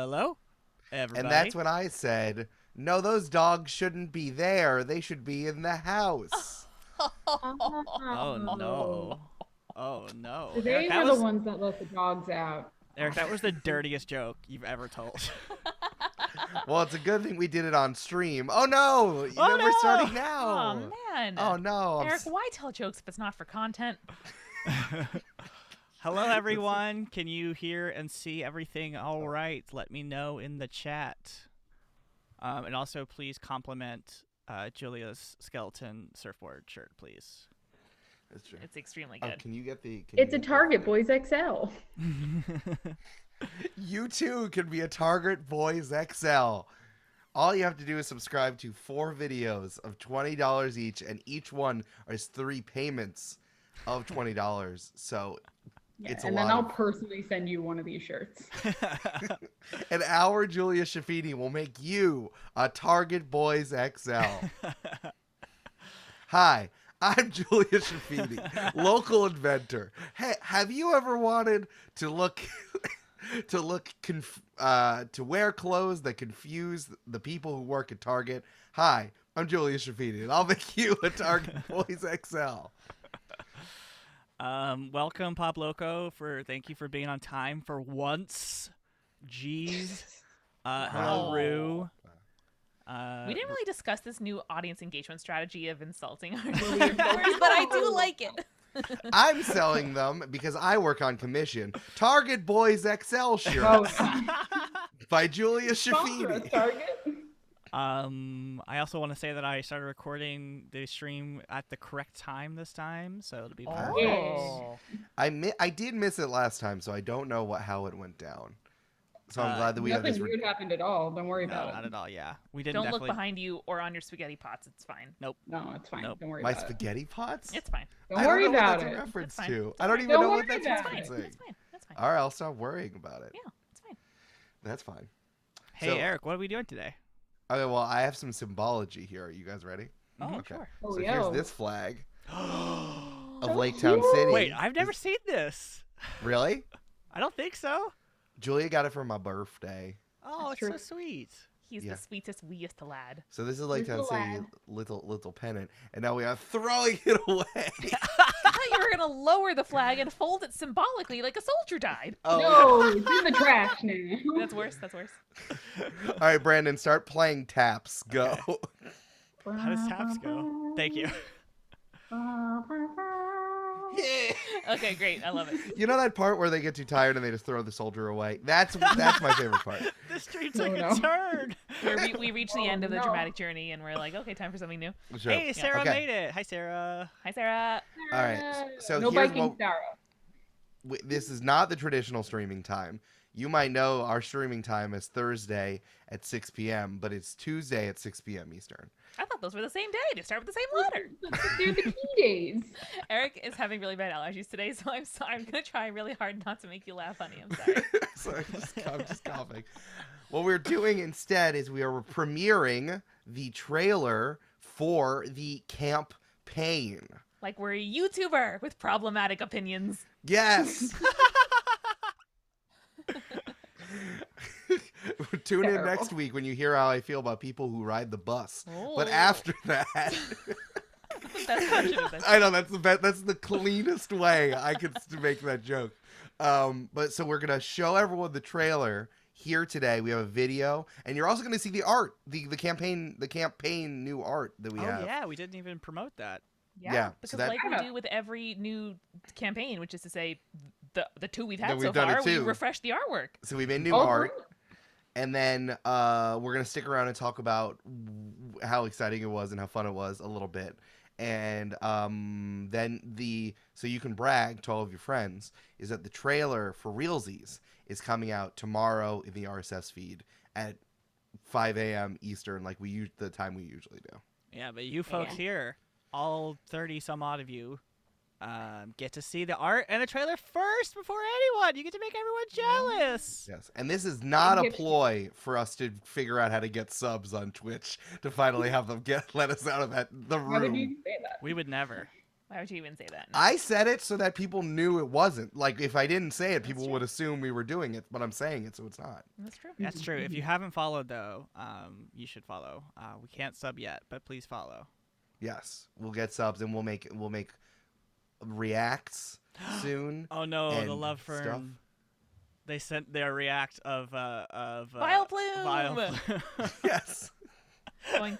Hello, everybody. And that's when I said, no, those dogs shouldn't be there. They should be in the house. Oh no. Oh no. They Eric, were the ones that let the dogs out. Eric, that was the dirtiest joke you've ever told. Well, it's a good thing we did it on stream. Oh no! We're starting now. Oh man. Oh no! Eric, why tell jokes if it's not for content? Hello, everyone. Can you hear and see everything all right? Let me know in the chat. And also, please compliment Julia's skeleton surfboard shirt, please. That's true. It's extremely Oh, good. can you get the? It's a Target Boys XL. You too can be a Target Boys XL. All you have to do is subscribe to 4 videos of $20 each, and each one is 3 payments of $20. So it's a lot. And then I'll personally send you one of these shirts. And our Julia Schifini will make you a Target Boys XL. Hi, I'm Julia Schifini, local inventor. Hey, have you ever wanted to to wear clothes that confuse the people who work at Target? Hi, I'm Julia Schifini, and I'll make you a Target Boys XL. Welcome, Pop Loco. Thank you for being on time for once. Jeez. Hello, Rue. We didn't really discuss this new audience engagement strategy of insulting our viewers, but I do like it. I'm selling them because I work on commission. Target Boys XL shirts by Julia Schifini. Target. I also want to say that I started recording the stream at the correct time this time, so it'll be perfect. Oh. I did miss it last time, so I don't know how it went down. So I'm glad that we have this. Nothing weird happened at all. Don't worry No, about it. not at all. Yeah, we didn't. Don't definitely... look behind you or on your spaghetti pots. It's fine. Nope. No, it's fine. Nope. Don't worry My about it. spaghetti pots? It's fine. Don't worry I don't know about what that's it. a reference It's fine. to. It's I don't fine. even know Don't what that's worry about it. It's fine. referencing. It's fine. That's fine. All right, I'll stop worrying about it. Yeah, it's fine. That's fine. Hey, So- Eric, what are we doing today? Okay, well, I have some symbology here. Are you guys ready? Oh, Okay. sure. Oh, So yo. here's this flag Oh, of Lake Town City. Wait, I've never seen this. Really? I don't think so. Julia got it for my birthday. Oh, it's True. so sweet. He's Yeah. the sweetest, weest lad. So this is Lake Town Little City, lad. little pennant, and now we are throwing it away. I thought you were gonna lower the flag and fold it symbolically like a soldier died. Oh. No, it's in the trash now. That's worse. That's worse. All right, Brandon, start playing taps. Go. How does taps go? Thank you. Okay, great. I love it. You know that part where they get too tired and they just throw the soldier away? That's my favorite part. This stream Oh, took no. a turn. Where we reach the Oh, end of the no. dramatic journey and we're like, okay, time for something new. Sure. Hey, Sarah Okay. made it. Hi, Sarah. Hi, Sarah. All right, so no here's biking what- Sarah. This is not the traditional streaming time. You might know our streaming time is Thursday at 6 p.m., but it's Tuesday at 6 p.m. Eastern. I thought those were the same day. They start with the same letter. They're the key days. Eric is having really bad allergies today, so I'm gonna try really hard not to make you laugh, honey. I'm sorry. Sorry, I'm just coughing. What we're doing instead is we are premiering the trailer for the Camp-Paign. Like we're a YouTuber with problematic opinions. Yes. Tune in Terrible. next week when you hear how I feel about people who ride the bus. But Oh. after that, That's version of this. I know that's the cleanest way I could make that joke. But so we're gonna show everyone the trailer here today. We have a video, and you're also gonna see the art, the Camp-Paign new art that we Oh, have. yeah, we didn't even promote that. Yeah, so because that- like we do with every new campaign, which is to say the two we've That had we've so done it far, we too. refresh the artwork. So we made new Oh, art. great. And then we're going to stick around and talk about how exciting it was and how fun it was a little bit. And then so you can brag to all of your friends, is that the trailer for Realsies is coming out tomorrow in the RSS feed at 5 a.m. Eastern, like the time we usually do. Yeah, but you folks Yeah. here, all 30 some odd of you, get to see the art and the trailer first before anyone. You get to make everyone jealous. Yes, and this is not a Yep. ploy for us to figure out how to get subs on Twitch to finally have them let us out of the Why would room. you say that? We would never. Why would you even say that? I said it so that people knew it wasn't. Like, if I didn't say it, people would assume we were doing it, but I'm saying it, so it's not. That's true. That's true. If you haven't followed, though, you should follow. We can't sub yet, but please follow. Yes, we'll get subs and we'll make reacts soon. Oh no, and the love fern. stuff. They sent their react of Vile Plume. Vile Plume. Yes. Going,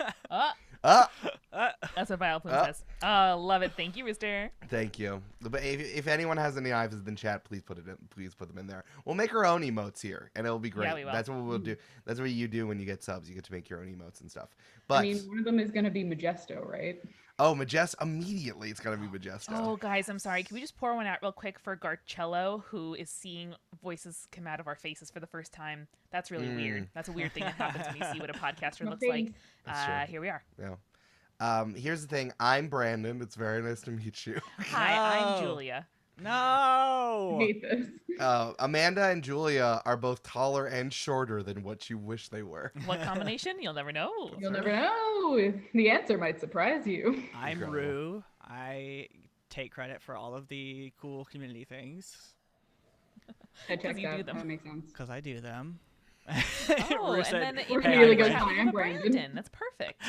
that's what Vile Plume says. Love it. Thank you, Rooster. Thank you. But if anyone has any knives in the chat, please put them in there. We'll make our own emotes here, and it'll be great. Yeah, we will. That's what we'll do. That's what you do when you get subs. You get to make your own emotes and stuff. But I mean, one of them is going to be Majesto, right? oh, immediately it's gonna be Majesto. Oh, guys, I'm sorry. Can we just pour one out real quick for Garcello, who is seeing voices come out of our faces for the first time? That's really weird. That's a weird thing that happens when you see what a podcaster looks like. Here we are. Yeah. Here's the thing. I'm Brandon. It's very nice to meet you. Hi, I'm Julia. No. I hate this. Amanda and Julia are both taller and shorter than what you wish they were. What combination? You'll never know. You'll never know. The answer might surprise you. I'm Incredible. Rue. I take credit for all of the cool community things I checked you do out. them. That makes sense. because I do them. Oh, Rue and said, then We're "Hey, really I'm good Brandon." time, Brandon. That's perfect.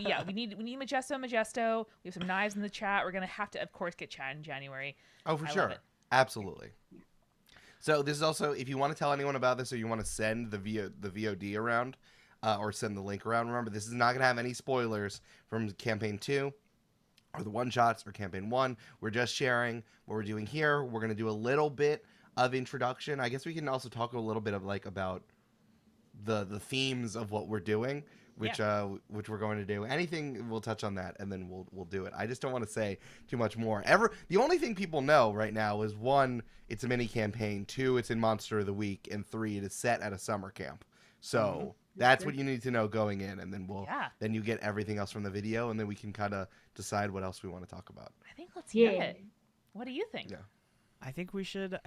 Yeah, we need Majesto. We have some knives in the chat. We're gonna have to, of course, get chat in January. Oh, for I sure. love it. Absolutely. So this is also, if you want to tell anyone about this or you want to send the VOD around or send the link around, remember, this is not going to have any spoilers from Campaign 2 or the one-shots or Campaign 1. We're just sharing what we're doing here. We're going to do a little bit of introduction. I guess we can also talk a little bit of about the themes of what we're doing, which we're going to do. Anything, we'll touch on that, and then we'll do it. I just don't want to say too much more. The only thing people know right now is 1, it's a mini campaign. 2, it's in Monster of the Week, and 3, it is set at a summer camp. So that's what you need to know going in, and then then you get everything else from the video, and then we can kind of decide what else we want to talk about. I think let's hear Yeah. it. What do you think? Yeah. I think we should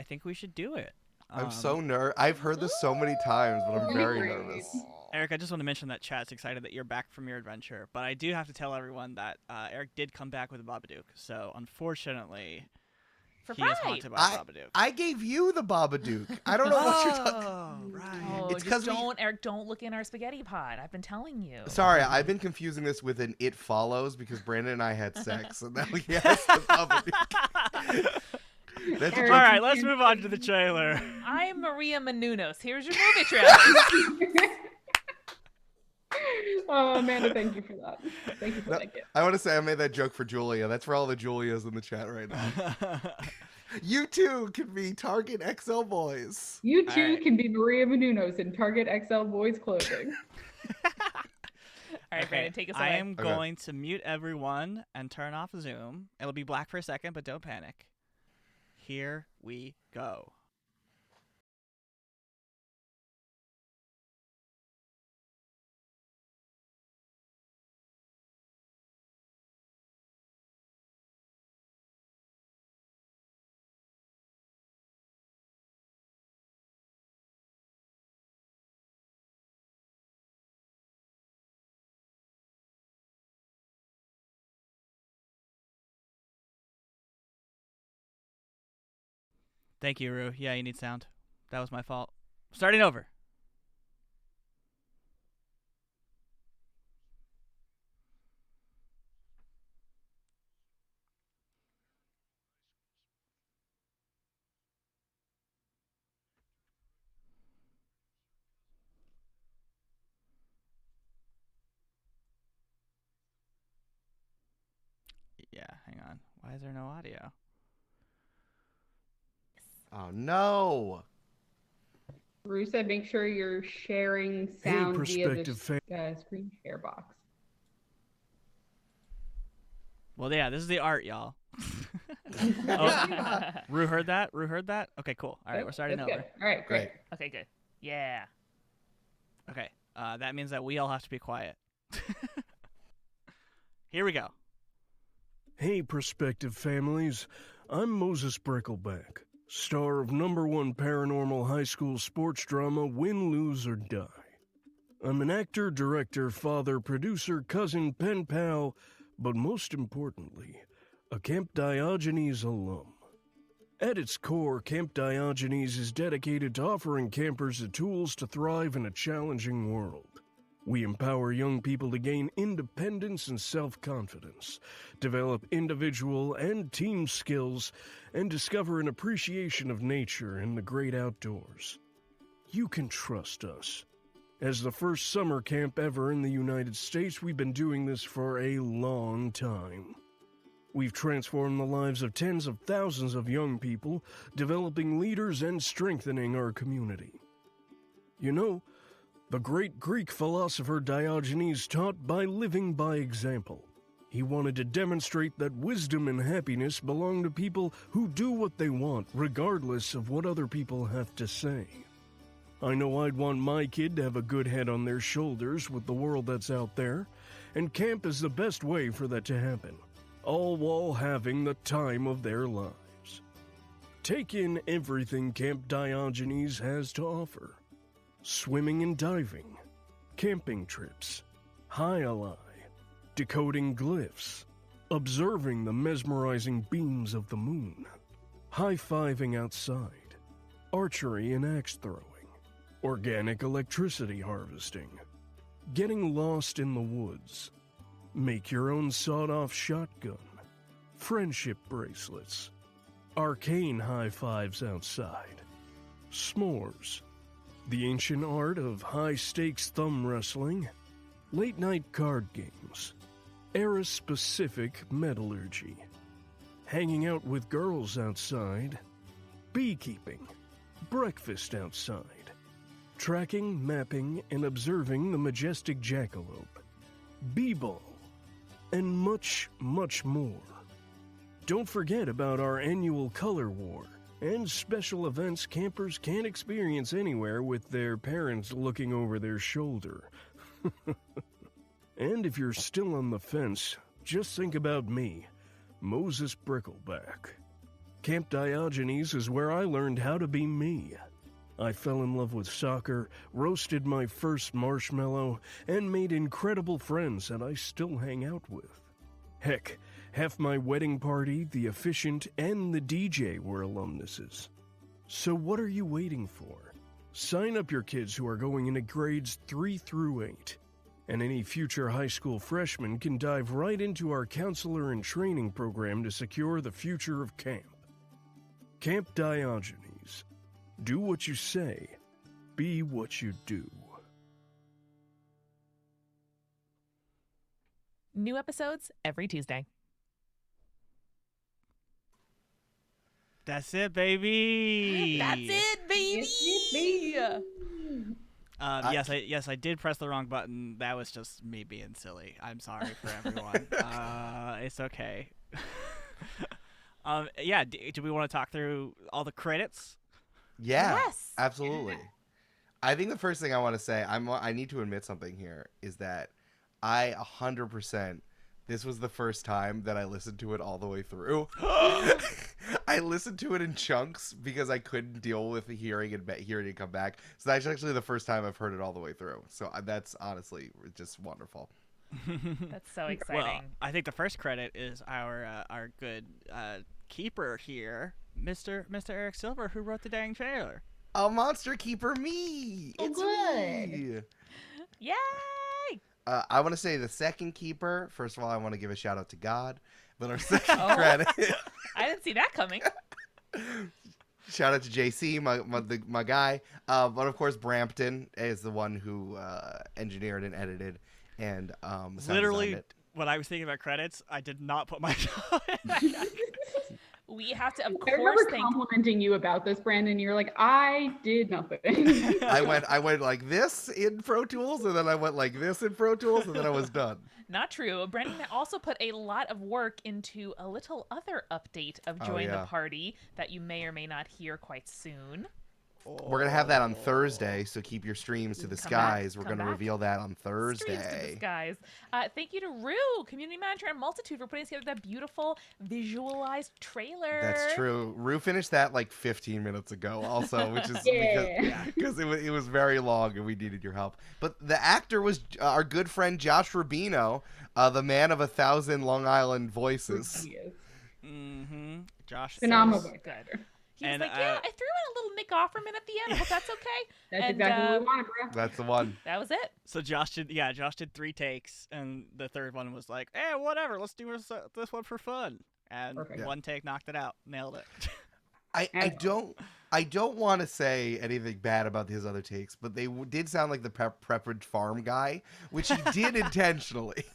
do it. I'm so nervous. I've heard this so many times, but I'm very Great. nervous. Eric, I just want to mention that chat's excited that you're back from your adventure, but I do have to tell everyone that Eric did come back with a Babadook, so unfortunately, he is haunted by Babadook. I gave you the Babadook. I don't know what you're talking. Oh, right. Oh, It's just 'cause Eric, don't look in our spaghetti pot. I've been telling you. Sorry, I've been confusing this with an It Follows because Brandon and I had sex, and now he has the Babadook. That's Eric, All right, let's move on to the trailer. I'm Maria Menounos. Here's your movie trailer. Oh, Amanda, thank you for that. Thank you for that gift. I want to say I made that joke for Julia. That's for all the Julias in the chat right now. You too can be Target XL boys. You too Alright. can be Maria Menounos in Target XL Boys clothing. All right, Brandon, take us away. I am Okay. going to mute everyone and turn off Zoom. It'll be black for a second, but don't panic. Here we go. Thank you, Rue. Yeah, you need sound. That was my fault. Starting over. Yeah, hang on. Why is there no audio? Oh no! Rue said make sure you're sharing sound via prospective the screen share box. Well, yeah, this is the art, y'all. Oh, Rue heard that? Rue heard that? Okay, cool. All right, we're starting That's over. good. All right, great. Okay, good. Yeah. Okay, that means that we all have to be quiet. Here we go. Hey, prospective families. I'm Moses Brickleback, star of #1 paranormal high school sports drama Win, Lose, or Die. I'm an actor, director, father, producer, cousin, pen pal, but most importantly, a Camp Diogenes alum. At its core, Camp Diogenes is dedicated to offering campers the tools to thrive in a challenging world. We empower young people to gain independence and self-confidence, develop individual and team skills, and discover an appreciation of nature and the great outdoors. You can trust us. As the first summer camp ever in the United States, we've been doing this for a long time. We've transformed the lives of tens of thousands of young people, developing leaders and strengthening our community. You know, the great Greek philosopher Diogenes taught by living by example. He wanted to demonstrate that wisdom and happiness belong to people who do what they want, regardless of what other people have to say. I know I'd want my kid to have a good head on their shoulders with the world that's out there, and camp is the best way for that to happen, all while having the time of their lives. Take in everything Camp Diogenes has to offer. Swimming and diving, camping trips, high-ally, decoding glyphs, observing the mesmerizing beams of the moon, high-fiving outside, archery and axe throwing, organic electricity harvesting, getting lost in the woods, make your own sawed-off shotgun, friendship bracelets, arcane high-fives outside, s'mores, the ancient art of high-stakes thumb wrestling, late-night card games, era-specific metallurgy, hanging out with girls outside, beekeeping, breakfast outside, tracking, mapping, and observing the majestic jackalope, b-ball, and much, much more. Don't forget about our annual color war, and special events campers can't experience anywhere with their parents looking over their shoulder. And if you're still on the fence, just think about me, Moses Brickleback. Camp Diogenes is where I learned how to be me. I fell in love with soccer, roasted my first marshmallow, and made incredible friends that I still hang out with. Heck, half my wedding party, the officiant, and the DJ were alumnuses. So what are you waiting for? Sign up your kids who are going into grades 3 through 8. And any future high school freshmen can dive right into our counselor and training program to secure the future of camp. Camp Diogenes. Do what you say. Be what you do. New episodes every Tuesday. That's it, baby. That's it, baby. Yes, I did press the wrong button. That was just me being silly. I'm sorry for everyone. It's okay. Yeah. Do we want to talk through all the credits? Yeah. Yes. Absolutely. I think the first thing I want to say, I need to admit something here, is that I 100%. This was the first time that I listened to it all the way through. I listened to it in chunks because I couldn't deal with the hearing it come back. So that's actually the first time I've heard it all the way through. So that's honestly just wonderful. That's so exciting. Well, I think the first credit is our good keeper here, Mr. Eric Silver, who wrote the dang trailer. A monster keeper, me. Oh, It's good. me. Yay! I want to say the second keeper. First of all, I want to give a shout out to God. But our second credit. I didn't see that coming. Shout out to JC, my guy. But of course, Brampton is the one who engineered and edited and Literally, it. when I was thinking about credits, I did not put my. We have to, of I remember course, thank. complimenting you about this, Brandon. You're like, I did nothing. I went like this in Pro Tools, and then I went like this in Pro Tools, and then I was done. Not true. Brendan also put a lot of work into a little other update of Join the Party that you may or may not hear quite soon. We're gonna have that on Thursday, so keep your streams to the skies. We're gonna reveal that on Thursday. Streams to the skies. Thank you to Rue, community manager at Multitude, for putting together that beautiful visualized trailer. That's true. Rue finished that like 15 minutes ago, also, which is because it was very long and we needed your help. But the actor was our good friend Josh Rubino, the man of 1,000 Long Island voices. Mm-hmm. Josh Phenomenal says- voice Good. actor. He was And, like, yeah, I threw in a little Nick Offerman at the end. I hope that's okay. That's And, exactly what we wanted, bro. That's the one. That was it. So Josh did 3 takes, and the third one was like, whatever, let's do this one for fun. And Perfect. one take knocked it out, nailed it. I don't want to say anything bad about his other takes, but they did sound like the Pepperidge Farm guy, which he did intentionally.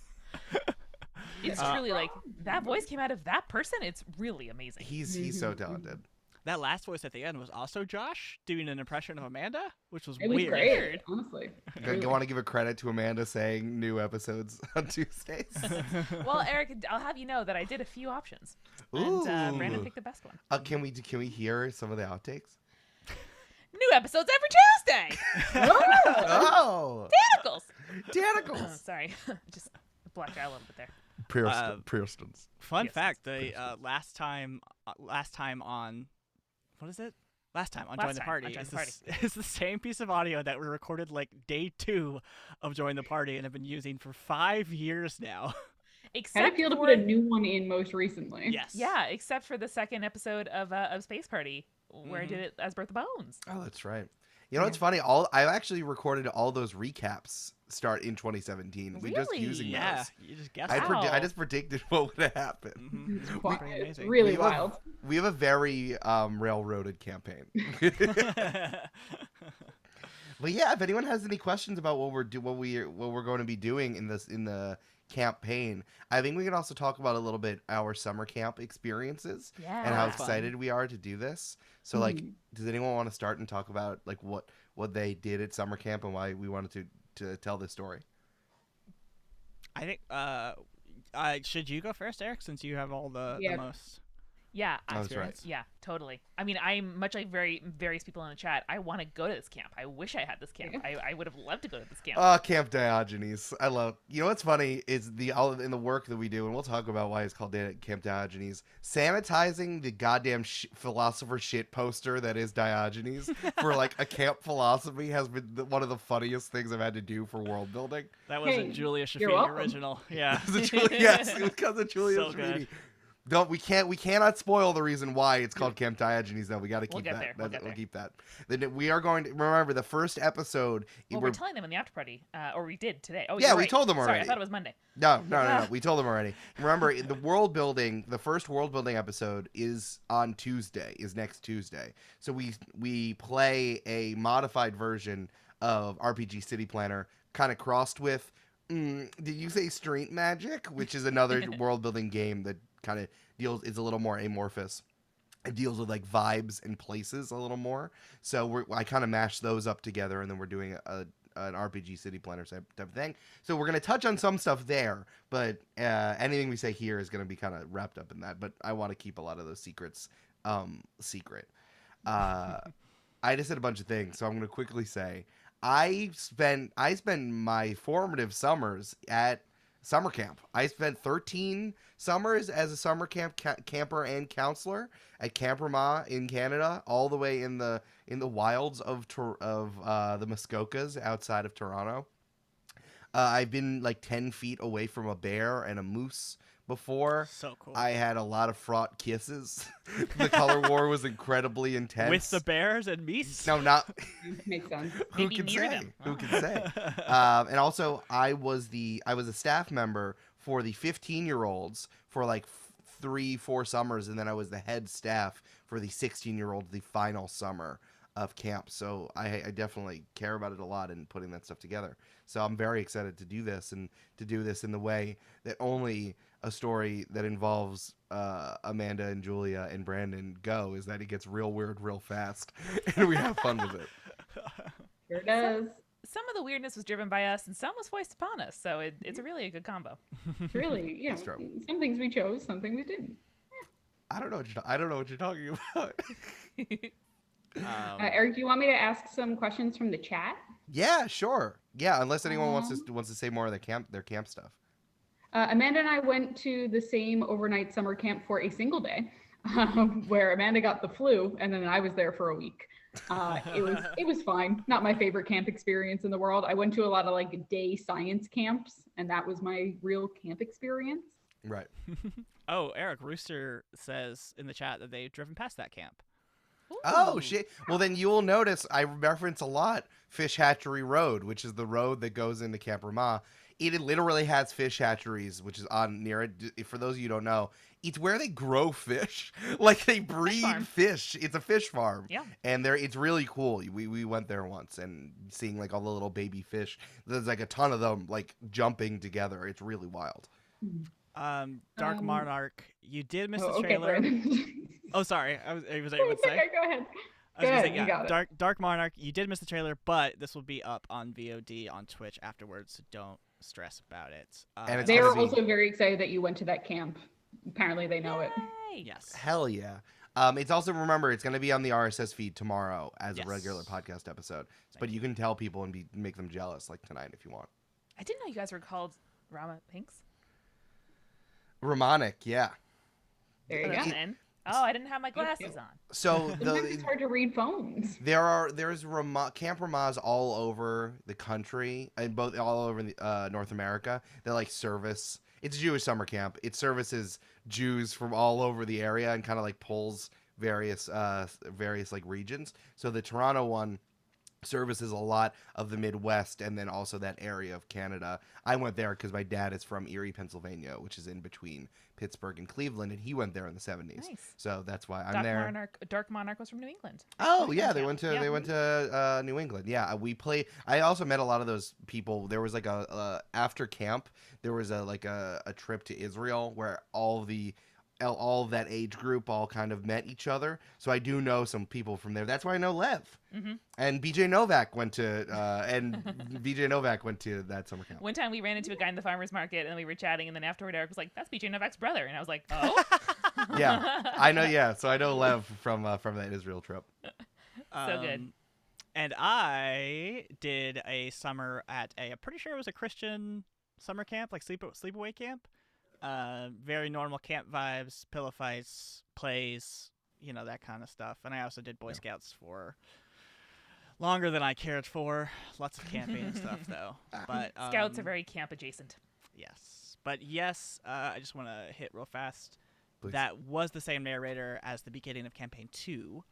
It's truly like that voice came out of that person. It's really amazing. He's so talented. That last voice at the end was also Josh doing an impression of Amanda, which was It was weird. great, honestly. You want to give a credit to Amanda saying new episodes on Tuesdays? Well, Eric, I'll have you know that I did a few options, Ooh. and Brandon picked the best one. Can we hear some of the outtakes? New episodes every Tuesday. Oh, Tentacles. Tentacles. Sorry, just blacked out a little bit there. Pearsons. Fun Yes, fact: it's the last time on what is it? Last time on Last Join the time Party on Join is the Party. is the same piece of audio that we recorded like day 2 of Join the Party and have been using for 5 years now. How did Except it feel to for put a new one in most recently? Yes. yeah, except for the second episode of Space Party where I did it as Bertha Bones. Oh, that's right. You know what's funny? I actually recorded all those recaps start in 2017. We just Really? using Yeah, those. you just guessed. Wow. it. I just predicted what would happen. Mhm. It's, It's wild. pretty It's amazing. really We have a- wild. We have a very railroaded campaign. But yeah, if anyone has any questions about what we're going to be doing in the Camp-Paign, I think we can also talk about a little bit our summer camp experiences Yeah. and how Fun. excited we are to do this. So like, does anyone want to start and talk about like what they did at summer camp and why we wanted to tell this story? I think should you go first, Eric, since you have all the most Yeah, That's right. experience? yeah, totally. I mean, I'm much like various people in the chat. I want to go to this camp. I wish I had this camp. I would have loved to go to this camp. Oh, Camp Diogenes. I love. You know what's funny is in the work that we do, and we'll talk about why it's called Camp Diogenes. Sanitizing the goddamn philosopher shit poster that is Diogenes for like a camp philosophy has been one of the funniest things I've had to do for world building. That was a Hey, Julia you're Schifini welcome. original. Yeah. Yes, it was because of Julia So good. Schifini. We cannot spoil the reason why it's called Camp Diogenes though. We got to keep We'll get that. there. We'll get We'll there. keep that. Then we are going to remember the first episode. Well, we're telling them in the after party, or we did today. Oh, Yeah, you're we right. told them Sorry, already. I thought it was Monday. No. We told them already. Remember, the first world building episode is on Tuesday, is next Tuesday. So we play a modified version of RPG City Planner, kind of crossed with, did you say Street Magic? Which is another world building game that kind of is a little more amorphous. It deals with like vibes and places a little more. So I kind of mashed those up together, and then we're doing an RPG City Planner type of thing. So we're going to touch on some stuff there, but anything we say here is going to be kind of wrapped up in that. But I want to keep a lot of those secrets secret. I just said a bunch of things, so I'm going to quickly say I spent my formative summers at summer camp. I spent 13 summers as a summer camper and counselor at Camp-Paign in Canada, all the way in the wilds of the Muskokas outside of Toronto. I've been like 10 feet away from a bear and a moose before. So cool. I had a lot of fraught kisses. The color war was incredibly intense. With the bears and meese? No, not. Makes sense. Who Maybe can near say? them. Who can say? And also, I was a staff member for the 15-year-olds for like 3-4 summers, and then I was the head staff for the 16-year-olds the final summer of camp. So I definitely care about it a lot in putting that stuff together. So I'm very excited to do this, and to do this in the way that only a story that involves Amanda and Julia and Brandon go, is that it gets real weird real fast, and we have fun with it. Sure does. Some of the weirdness was driven by us, and some was voiced upon us. So it's really a good combo. It's really, That's true. some things we chose, some things we didn't. I don't know what you're talking about. Eric, do you want me to ask some questions from the chat? Yeah, sure. Yeah, unless anyone wants to say more of their camp stuff. Amanda and I went to the same overnight summer camp for a single day, where Amanda got the flu, and then I was there for a week. It was fine. Not my favorite camp experience in the world. I went to a lot of like day science camps, and that was my real camp experience. Right. Oh, Eric Rooster says in the chat that they've driven past that camp. Oh Ooh. shit! Well, then you will notice I reference a lot Fish Hatchery Road, which is the road that goes into Camp Rama. It literally has fish hatcheries, which is on near it. For those of you who don't know, it's where they grow fish. Like they breed farm. fish. It's a fish farm. Yeah. And it's really cool. We went there once and seeing like all the little baby fish. There's like a ton of them like jumping together. It's really wild. Dark Monarch, you did miss the Okay, trailer. Brandon. Oh, sorry. I was say. Okay, go ahead. I was Go gonna ahead, say, you got it. Dark Monarch, you did miss the trailer, but this will be up on VOD on Twitch afterwards, so don't stress about it. And it's They gonna are be- also very excited that you went to that camp. Apparently, they know it. Yay. yes. Hell yeah. It's also, remember, it's going to be on the RSS feed tomorrow as Yes. a regular podcast episode. But you can tell people and make them jealous like tonight if you want. I didn't know you guys were called Rama Pinks. Ramonic, yeah. There you Oh, go. that's in. Oh, I didn't have my glasses on. So Sometimes it's hard to read phones. there's Camp Ramahs all over the country and all over the, North America that like service. It's a Jewish summer camp. It services Jews from all over the area and kind of like pulls various like regions. So the Toronto one services a lot of the Midwest and then also that area of Canada. I went there because my dad is from Erie, Pennsylvania, which is in between Pittsburgh and Cleveland, and he went there in the 70s. Nice. So that's why I'm there. Dark Monarch was from New England. Oh yeah, they Yeah. went to Yeah. New England. Yeah, we play. I also met a lot of those people. There was like a after camp. There was a trip to Israel where all of that age group all kind of met each other. So I do know some people from there. That's why I know Lev. Mm-hmm. And BJ Novak went to that summer camp. One time we ran into a guy in the farmer's market and we were chatting, and then afterward Eric was like, "That's BJ Novak's brother," and I was like, "Oh." Yeah, I know. Yeah, so I know Lev from that Israel trip. So good. And I did a summer at I'm pretty sure it was a Christian summer camp, like sleepaway camp. Very normal camp vibes, pillow fights, plays, that kind of stuff. And I also did Boy Scouts for longer than I cared for. Lots of camping and stuff, though. But Scouts are very camp adjacent. yes. But yes, I just want to hit real fast. Please. That was the same narrator as the beginning of Campaign 2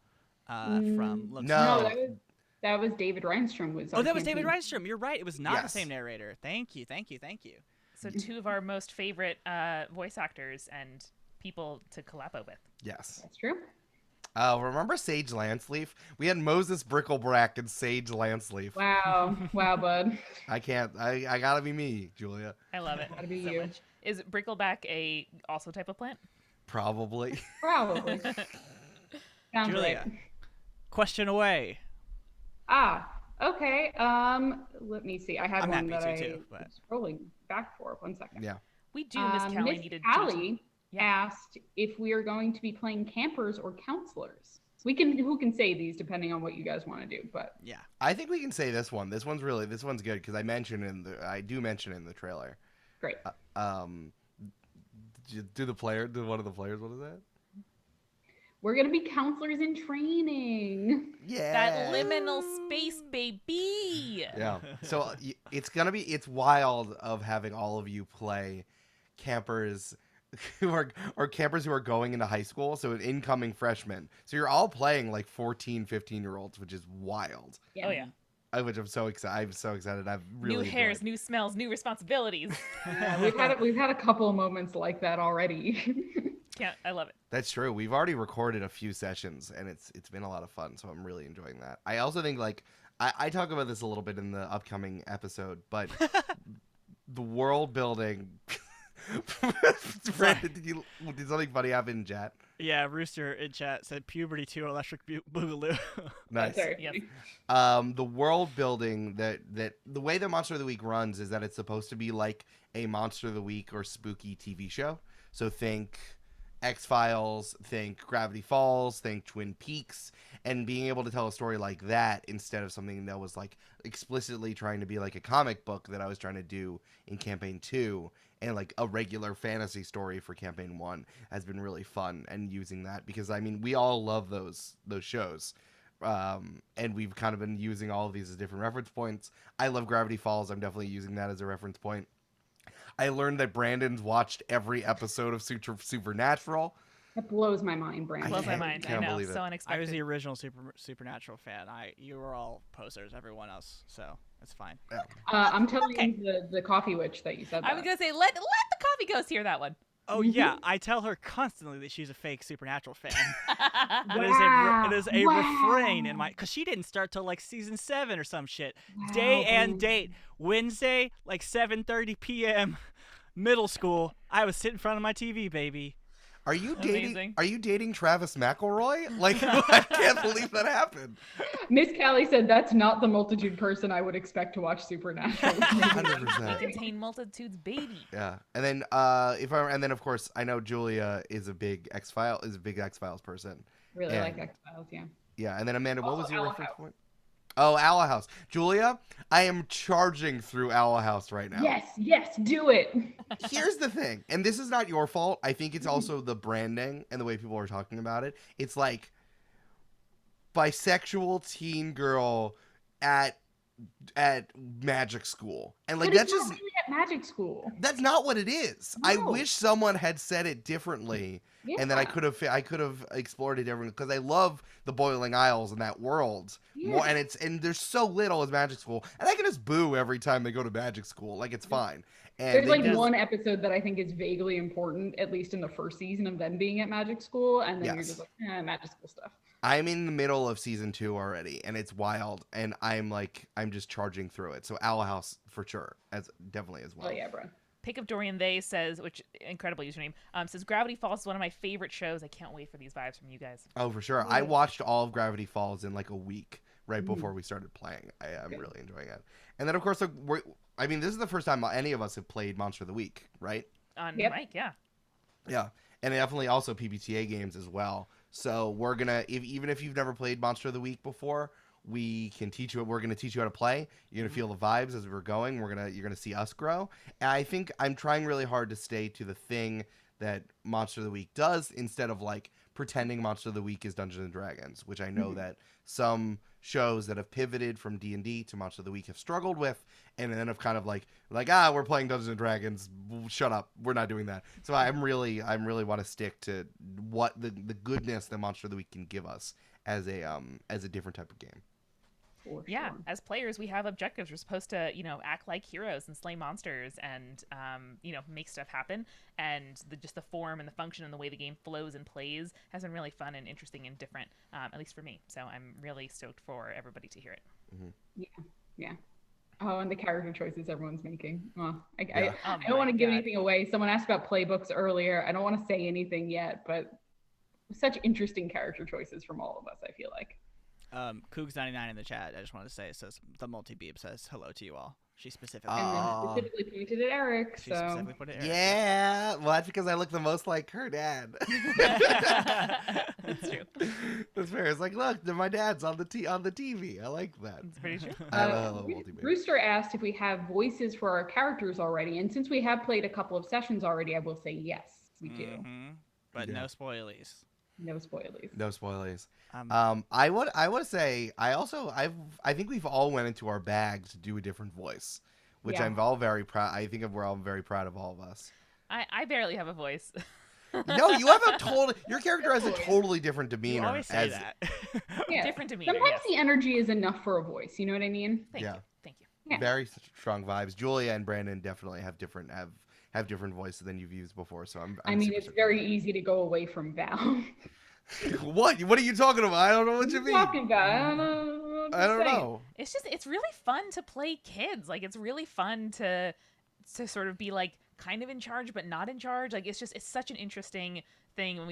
from Looks No. No, that was David Reinstrom. Oh, that was David Reinstrom. You're right. It was not the Yes. same narrator. Thank you. So two of our most favorite voice actors and people to collabo with. Yes. That's true. Remember Sage Lanceleaf? We had Moses Bricklebrack and Sage Lanceleaf. Wow, bud. I can't. I gotta be me, Julia. I love it Gotta be so you. much. Is Brickleback a also type of plant? Probably. Probably. Sounds Julia. right. Question away. Okay. Let me see. I had I'm one happy that to, I too, but- was scrolling back for. 1 second. Yeah. We do, Miss Callie Miss needed Callie asked if we are going to be playing campers or counselors. Who can say these depending on what you guys want to do, but Yeah. I think we can say this one. This one's good because I do mention it in the trailer. great. Do one of the players? What is that? We're gonna be counselors in training. Yeah. that liminal space, baby. Yeah. So it's wild of having all of you play campers who are going into high school, so incoming freshmen. So you're all playing like 14, 15-year-olds, which is wild. Oh yeah. Which I'm so excited. I'm so excited. I've really New hairs, enjoyed. new smells, new responsibilities. Yeah, we've had a couple of moments like that already. I love it. That's true. We've already recorded a few sessions, and it's been a lot of fun. So I'm really enjoying that. I also think I talk about this a little bit in the upcoming episode, but the world building. Brandon, did something funny happen in chat? Yeah, Rooster in chat said puberty 2 electric boogaloo. Nice. Sorry. Yes. The world building that the way that Monster of the Week runs is that it's supposed to be like a Monster of the Week or spooky TV show. So think X-Files, think Gravity Falls, think Twin Peaks, and being able to tell a story like that instead of something that was like explicitly trying to be like a comic book that I was trying to do in Campaign 2 and like a regular fantasy story for Campaign 1 has been really fun, and using that because I mean we all love those shows. And we've kind of been using all of these as different reference points. I love Gravity Falls. I'm definitely using that as a reference point. I learned that Brandon's watched every episode of Supernatural. That blows my mind, Brandon. Blows my mind. I can't know. believe it. So I unexpected. was the original Supernatural fan. You were all posers, everyone else, so it's fine. I'm telling Okay. you the coffee witch that you said. I was gonna say let the coffee ghost hear that one. Oh yeah, I tell her constantly that she's a fake Supernatural fan. Wow. It is a refrain in my, because she didn't start till like season 7 or some shit. Day and date, Wednesday, like 7:30 p.m. middle school. I was sitting in front of my TV, baby. Are you dating? Amazing. Are you dating Travis McElroy? Like, I can't believe that happened. Miss Callie said that's not the multitude person I would expect to watch Supernatural. 100%. Contain multitudes, baby. Yeah, and then of course I know Julia is a big X-Files person. Really And- like X-Files, yeah. Yeah, and then Amanda, what was your Owl reference House. point? Oh, Owl House. Julia, I am charging through Owl House right now. Yes, do it. Here's the thing, and this is not your fault. I think it's also the branding and the way people are talking about it. It's like bisexual teen girl at magic school, and like But that's it's just not really at magic school. that's not what it is. I No. wish someone had said it differently. Yeah. And then I could have explored it differently, because I love the Boiling Isles and that world more, Yeah. and there's so little as Magic School, and I can just boo every time they go to Magic School, like it's fine. And There's they like just- one episode that I think is vaguely important, at least in the first season of them being at magic school, and then you're Yes. just like, magic school stuff. I'm in the middle of season 2 already, and it's wild, and I'm just charging through it. So Owl House for sure, definitely as well. Oh yeah, bro. Pick of Dorian They says, which incredible username, says Gravity Falls is one of my favorite shows. I can't wait for these vibes from you guys. Oh, for sure. I watched all of Gravity Falls in like a week right before we started playing. I'm Good. really enjoying it. And then of course, this is the first time any of us have played Monster of the Week, right? On Yep. Mike, yeah. Yeah, and definitely also PBTA games as well. So we're gonna, even if you've never played Monster of the Week before, we can teach you. We're gonna teach you how to play. You're gonna feel the vibes as we're going. You're gonna see us grow. And I think I'm trying really hard to stay to the thing that Monster of the Week does, instead of like pretending Monster of the Week is Dungeons and Dragons, which I know that some shows that have pivoted from D&D to Monster of the Week have struggled with, and then have kind of like we're playing Dungeons and Dragons. Shut up, we're not doing that. So I'm really want to stick to what the goodness that Monster of the Week can give us as a different type of game. For Yeah, sure. as players, we have objectives. We're supposed to, act like heroes and slay monsters and, make stuff happen. And just the form and the function and the way the game flows and plays has been really fun and interesting and different, at least for me. So I'm really stoked for everybody to hear it. Yeah. Oh, and the character choices everyone's making. Oh, I Oh don't want my to give God. anything away. Someone asked about playbooks earlier. I don't want to say anything yet, but such interesting character choices from all of us, I feel like. Cougs99 in the chat, I just wanted to say, it says the multi-beeb says hello to you all. She specifically, And then Aw. specifically pointed at Eric, she so specifically put it Eric. Yeah, well, that's because I look the most like her dad. That's true. That's fair. It's like, look, my dad's on the TV. I like that. It's pretty true. I love multi-beam. Rooster asked if we have voices for our characters already, and since we have played a couple of sessions already, I will say yes, we do. Mhm. But Yeah. no spoilies. No spoilers. No spoilers. Um, I would say I think we've all went into our bag to do a different voice, which Yeah. I'm all very proud. I think we're all very proud of all of us. I barely have a voice. No, you have your character has a totally different you demeanor. always say that. Yeah. Different demeanor, Sometimes yes. the energy is enough for a voice. You know what I mean? Thank Yeah. you. Thank you. Yeah. Very strong vibes. Julia and Brandon definitely have different voices than you've used before. So I'm I mean, super it's stoked. very easy to go away from Val. What are you talking about? I don't know what you mean. Talking about, I don't know. I don't know. It's really fun to play kids. Like, it's really fun to sort of be like kind of in charge but not in charge. Like, it's such an interesting thing when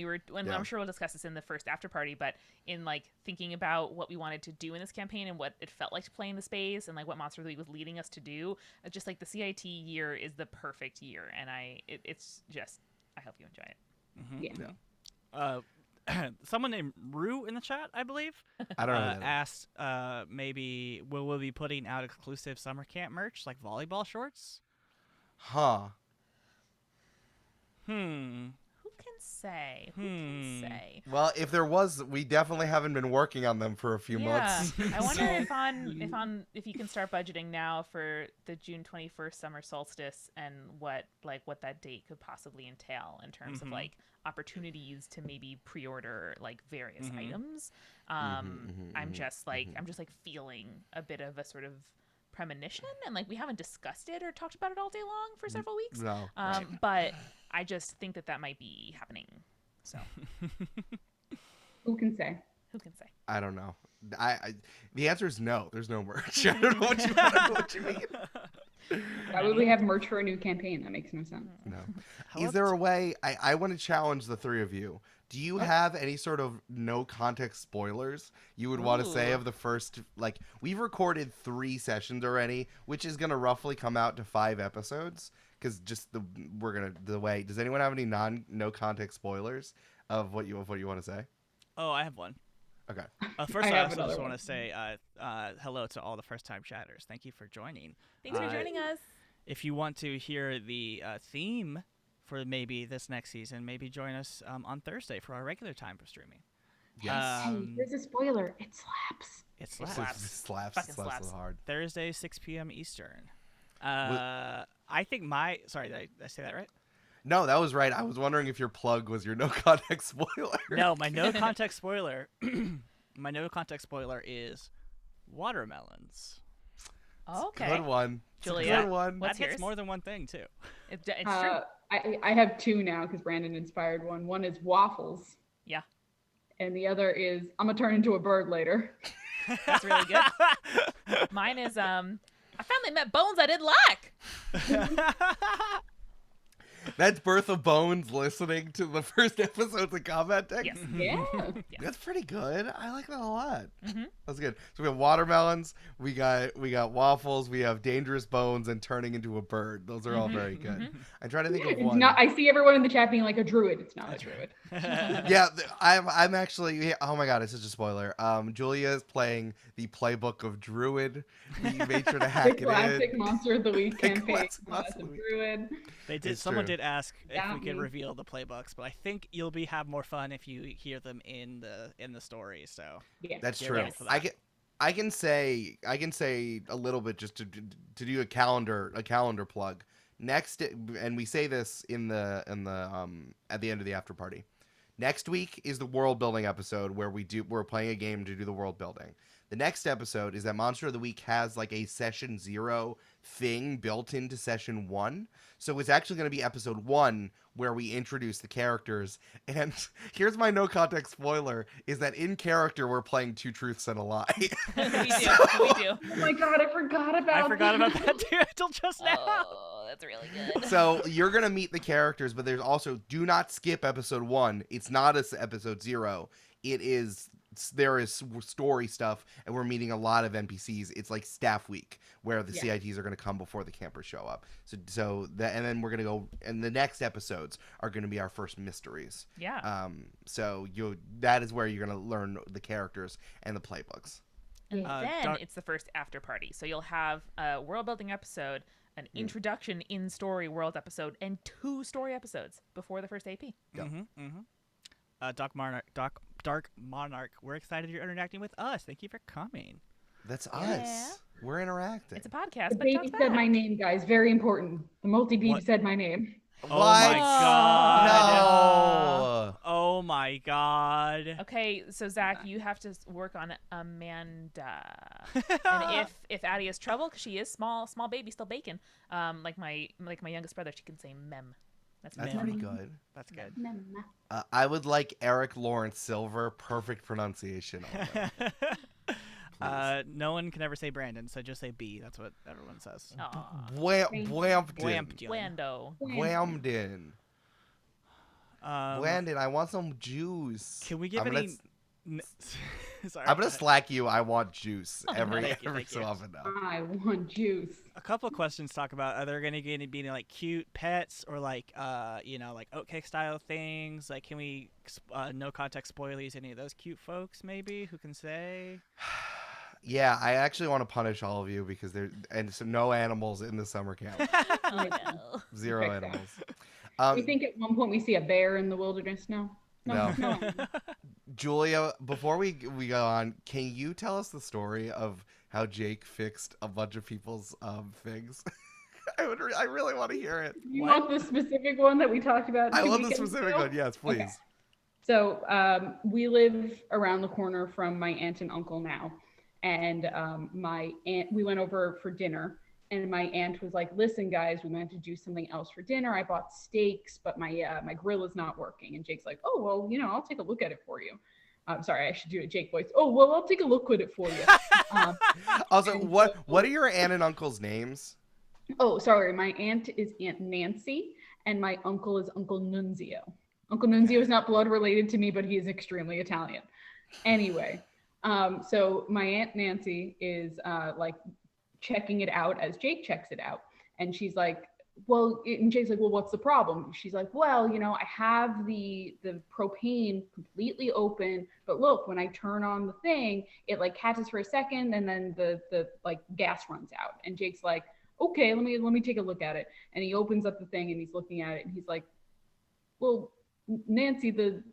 Yeah. I'm sure we'll discuss this in the first after party, but in like thinking about what we wanted to do in this campaign and what it felt like to play in the space and like what Monster of the Week was leading us to do, just like the CIT year is the perfect year, and I hope you enjoy it. Mhm. Yeah. Someone named Rue in the chat, I believe, I don't know. who that is. asked maybe will we be putting out exclusive summer camp merch like volleyball shorts? Huh. Hmm. Who can say? Who can say? Well, if there was, we definitely haven't been working on them for a few months. I wonder if you can start budgeting now for the June 21st summer solstice and what that date could possibly entail in terms of like opportunities to maybe pre-order like various items. I'm just feeling a bit of a sort of premonition, and like we haven't discussed it or talked about it all day long for several weeks. No. But I just think that might be happening. So Who can say? who can say? I don't know. The answer is no. There's no merch. I don't know what you mean. Why would we have merch for a new campaign? That makes no sense. No. Is there a way? I want to challenge the three of you. Do you have any sort of no context spoilers you would want to say of the first? Like, we've recorded 3 sessions already, which is gonna roughly come out to 5 episodes. Because just the way. Does anyone have any no context spoilers of what you want to say? Oh, I have one. Okay. First, I also just want to say hello to all the first-time chatters. Thank you for joining. Thanks for joining us. If you want to hear the theme for maybe this next season, maybe join us on Thursday for our regular time for streaming. Yes. Hey, there's a spoiler. It slaps. It It slaps. slaps so hard. Thursday, 6 p.m. Eastern. I think sorry, did I say that right? No, that was right. I was wondering if your plug was your no context spoiler. No, my no context spoiler. My no context spoiler is watermelons. Oh, okay. Good one. Julia, Good one. what's That hits yours? more than one thing too. It's true. I have 2 now because Brandon inspired one. One is waffles. Yeah. And the other is I'm gonna turn into a bird later. That's really good. Mine is I finally met bones I didn't like. That's Birth of Bones listening to the first episodes of Combat Tech. Yes. Yeah. That's pretty good. I like that a lot. Mm-hmm. That's good. So we have watermelons, we got waffles, we have dangerous bones, and turning into a bird. Those are all very good. I'm trying to think of It's one. not. I see everyone in the chat being like a druid. It's not a druid. Yeah, I'm actually. Oh my god, it's such a spoiler. Julia is playing the playbook of Druid. We made sure to hack The it in. classic Monster of the Week The campaign. classic Monster As of a the Week. druid. Someone true. did ask if we could me. reveal the playbooks, but I think you'll have more fun if you hear them in the story. So Yeah. That's Get true. ready for that. I can say a little bit just to do a calendar plug. Next, and we say this in the at the end of the after party. Next week is the world building episode where we're playing a game to do the world building. The next episode is that Monster of the Week has like a session 0 thing built into session 1. So it's actually going to be episode 1 where we introduce the characters. And here's my no context spoiler is that in character we're playing 2 truths and a lie. we do. Oh my god, I forgot about that too until just now. Oh, that's really good. So you're going to meet the characters, but there's also do not skip episode 1. It's not episode 0. There is story stuff, and we're meeting a lot of NPCs. It's like staff week where the CITs are going to come before the campers show up. And then we're going to go, and the next episodes are going to be our first mysteries. Yeah. So that is where you're going to learn the characters and the playbooks. And then it's the first after party. So you'll have a world building episode, an introduction in story world episode, and 2 story episodes before the first AP. Go. Dark Monarch, we're excited you're interacting with us. Thank you for coming. That's us. We're interacting. It's a podcast. The but baby talks said back. my name, guys. Very important. The multi-beep said my name. Oh my god. No. Oh my god. Okay, so Zach, you have to work on Amanda. And if Addie has trouble, because she is small baby, still bacon. Like my youngest brother, she can say mem. That's pretty good. That's good. I would like Eric Lawrence Silver. Perfect pronunciation. No one can ever say Brandon, so just say B. That's what everyone says. Bwampton. Wando. Whamden. Brandon, I want some juice. Can we give Sorry, I'm gonna slack you. I want juice every Thank you. so often now. I want juice. A couple of questions to talk about. Are there going to be any like cute pets or like like oatcake style things? Like, can we no context spoilies any of those cute folks? Maybe who can say? Yeah, I actually want to punish all of you because no animals in the summer camp. Oh, no. 0 Fix that. animals. We think at one point we see a bear in the wilderness. No. No. Julia, before we go on, can you tell us the story of how Jake fixed a bunch of people's things? I really want to hear it. You want the specific one that we talked about? I want the specific one. Yes, please. Okay. So we live around the corner from my aunt and uncle now, and my aunt. We went over for dinner. And my aunt was like, listen, guys, we meant to do something else for dinner. I bought steaks, but my grill is not working. And Jake's like, oh, well, I'll take a look at it for you. Sorry, I should do a Jake voice. Oh, well, I'll take a look at it for you. Also, what are your aunt and uncle's names? Oh, sorry. My aunt is Aunt Nancy, and my uncle is Uncle Nunzio. Uncle Nunzio is not blood related to me, but he is extremely Italian. Anyway, so my Aunt Nancy is checking it out as Jake checks it out. And she's like, and Jake's like, well, what's the problem? She's like, well, I have the propane completely open, but look, when I turn on the thing, it catches for a second and then the gas runs out. And Jake's like, okay, let me take a look at it. And he opens up the thing and he's looking at it and he's like, well, Nancy, the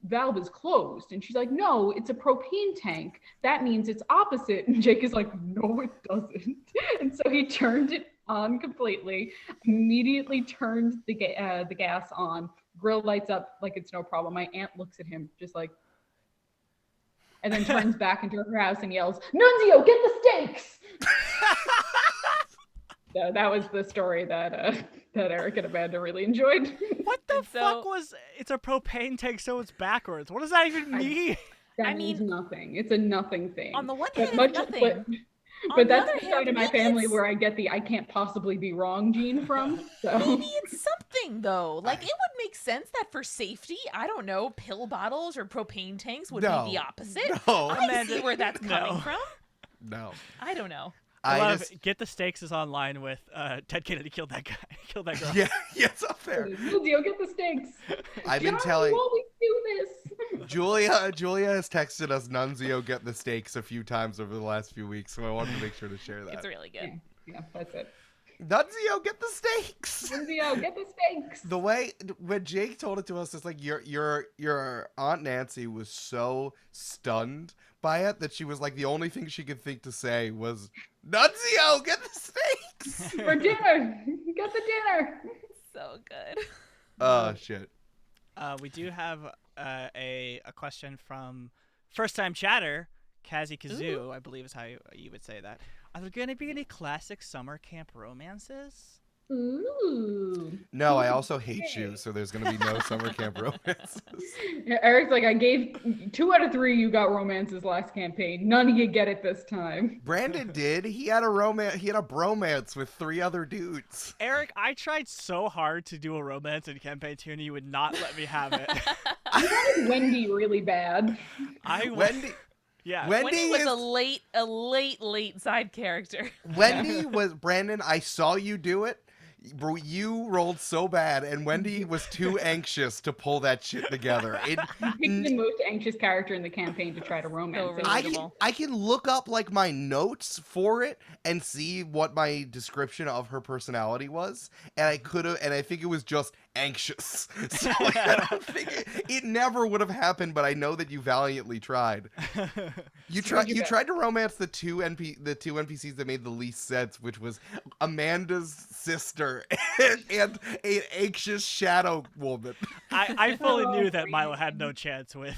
valve is closed. And she's like, no, it's a propane tank. That means it's opposite. And Jake is like, no, it doesn't. And so he turned it on completely, immediately turned the gas on, grill lights up like it's no problem. My aunt looks at him just like, and then turns back into her house and yells, Nunzio, get the steaks. So that was the story that Eric and Amanda really enjoyed. What the fuck was? It's a propane tank, so it's backwards. What does that even mean? That means nothing. It's a nothing thing. On the one hand, it's nothing. But that's the side of my family where I get the I can't possibly be wrong gene from. So maybe it's something though. It would make sense that for safety, I don't know, pill bottles or propane tanks would be the opposite. No. I see where that's coming from. No. I don't know. Get the Stakes is online with Ted Kennedy killed that guy, killed that girl. Yeah, it's up there. Nunzio, get the steaks. I've been telling. You always do this. Julia has texted us Nunzio get the steaks a few times over the last few weeks, so I wanted to make sure to share that. It's really good. Yeah, that's it. Nunzio, get the steaks. Nunzio, get the steaks. The way when Jake told it to us, it's like your Aunt Nancy was so stunned by it that she was like the only thing she could think to say was Nunzio, get the steaks for dinner. Get the dinner. So good. Oh shit. We do have a question from first time chatter Kazi Kazoo, I believe is how you would say that. Are there going to be any classic summer camp romances? Ooh. No, I also hate you, so there's going to be no summer camp romances. Yeah, Eric's like, I gave 2 out of 3 you got romances last campaign. None of you get it this time. Brandon did. He had a bromance with 3 other dudes. Eric, I tried so hard to do a romance in campaign 2 and you would not let me have it. I wanted Wendy really bad. Wendy. Yeah, Wendy was a late side character. Wendy was Brandon. I saw you do it. You rolled so bad, and Wendy was too anxious to pull that shit together. He picked the most anxious character in the campaign to try to romance. I can look up my notes for it and see what my description of her personality was, and I think it was just anxious. So I don't think it never would have happened, but I know that you valiantly tried. You tried to romance the two NPCs that made the least sense, which was Amanda's sister and an anxious shadow woman. I fully knew that Milo had no chance with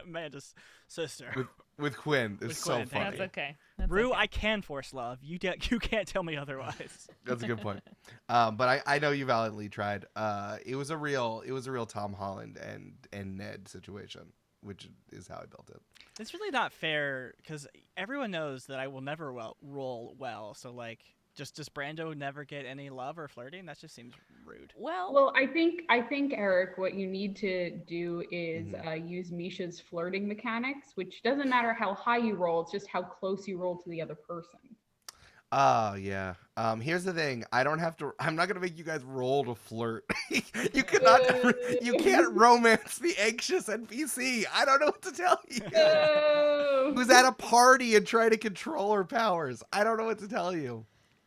Amanda's sister. With Quinn. It's so funny. That's okay. Rue, I can force love. You can't tell me otherwise. That's a good point. But I know you valiantly tried. It was a real Tom Holland and Ned situation, which is how I built it. It's really not fair because everyone knows that I will never roll well. So does Brando never get any love or flirting? That just seems rude. Well, I think Eric, what you need to do is use Misha's flirting mechanics, which doesn't matter how high you roll; it's just how close you roll to the other person. Oh yeah. Here's the thing. I'm not gonna make you guys roll to flirt. You can't romance the anxious NPC. I don't know what to tell you. Who's at a party and trying to control her powers. I don't know what to tell you.